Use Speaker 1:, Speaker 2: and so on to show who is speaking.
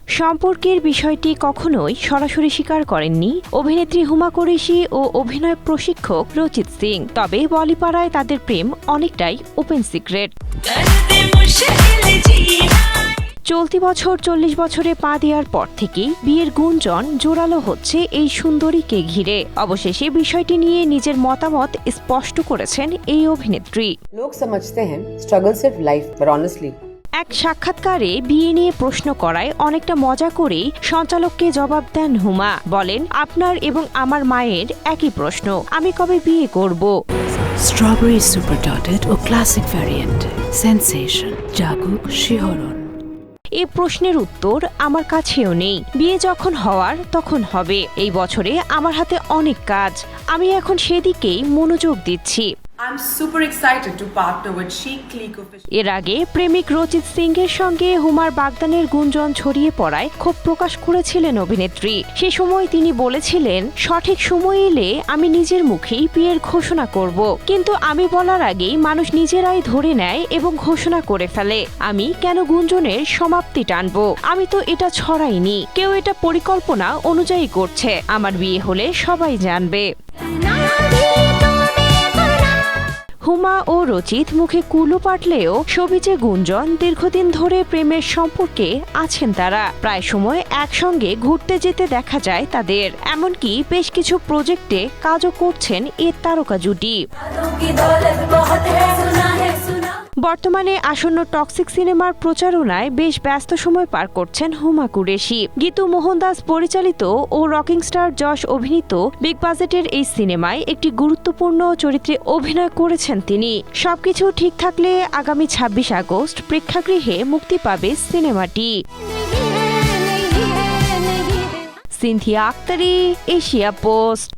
Speaker 1: সম্পর্কের বিষয়টি কখনোই সরাসরি স্বীকার করেননি অভিনেত্রী হুমা কুরেশি ও অভিনয় প্রশিক্ষক রচিত সিং। তবে বলিপাড়ায় তাদের প্রেম অনেকটাই ওপেন সিক্রেট। চলতি বছর 40 বছরে পা দেওয়ার পর থেকেই বিয়ের গুঞ্জন জোরালো হচ্ছে এই সুন্দরীকে ঘিরে। অবশেষে বিষয়টি নিয়ে নিজের মতামত স্পষ্ট করেছেন এই অভিনেত্রী।
Speaker 2: लोग समझते हैं स्ट्रगल सिर्फ लाइफ पर ऑनेस्टली
Speaker 1: এক সাক্ষাৎকারে বিয়ে নিয়ে প্রশ্ন করায় অনেকটা মজা করেই সঞ্চালককে জবাব দেন হুমা। বলেন, আপনার এবং আমার মায়ের একই প্রশ্ন, আমি কবে বিয়ে করব।
Speaker 3: স্ট্রবেরি সুপার ডটেড ও ক্লাসিক ভ্যারিয়েন্ট সেন্সেশন জাগুক শিহরণ।
Speaker 1: এই প্রশ্নের উত্তর আমার কাছেও নেই। বিয়ে যখন হওয়ার তখন হবে। এই বছরে আমার হাতে অনেক কাজ, আমি এখন সেদিকেই মনোযোগ দিচ্ছি।
Speaker 4: I'm super excited to partner with Chic Clique Official.
Speaker 1: এর আগে প্রেমিক রচিত সিং এর সঙ্গে হুমার বাগদানের গুঞ্জন ছড়িয়ে পড়ায় ক্ষোভ প্রকাশ করেছিলেন অভিনেত্রী। সে সময় তিনি বলেছিলেন, সঠিক সময় এলে আমি নিজের মুখেই বিয়ের ঘোষণা করব, কিন্তু আমি বলার আগেই মানুষ নিজেরাই ধরে নেয় এবং ঘোষণা করে ফেলে। আমি কেন গুঞ্জনের সমাপ্তি টানবো? আমি তো এটা ছড়াইনি, কেউ এটা পরিকল্পনা অনুযায়ী করছে। আমার বিয়ে হলে সবাই জানবে। হুমা ও রচিত মুখে কুলু পাটলেও সবিজে গুঞ্জন দীর্ঘদিন ধরে প্রেমের সম্পর্কে আছেন তারা। প্রায় সময় একসঙ্গে ঘুরতে যেতে দেখা যায় তাদের। এমনকি বেশ কিছু প্রজেক্টে কাজও করছেন এ তারকা জুটি। বর্তমানে আসন্ন টক্সিক সিনেমার প্রচারণায় বেশ ব্যস্ত সময় পার করছেন হুমা কুরেশি। গীতু মোহনদাস পরিচালিত ও রকিং স্টার যশ অভিনীত বিগ বাজেটের এই সিনেমায় একটি গুরুত্বপূর্ণ চরিত্রে অভিনয় করেছেন তিনি। সবকিছু ঠিক থাকলে আগামী 26 আগস্ট প্রেক্ষাগৃহে মুক্তি পাবে সিনেমাটি। Sinthia Aktari, Asia post.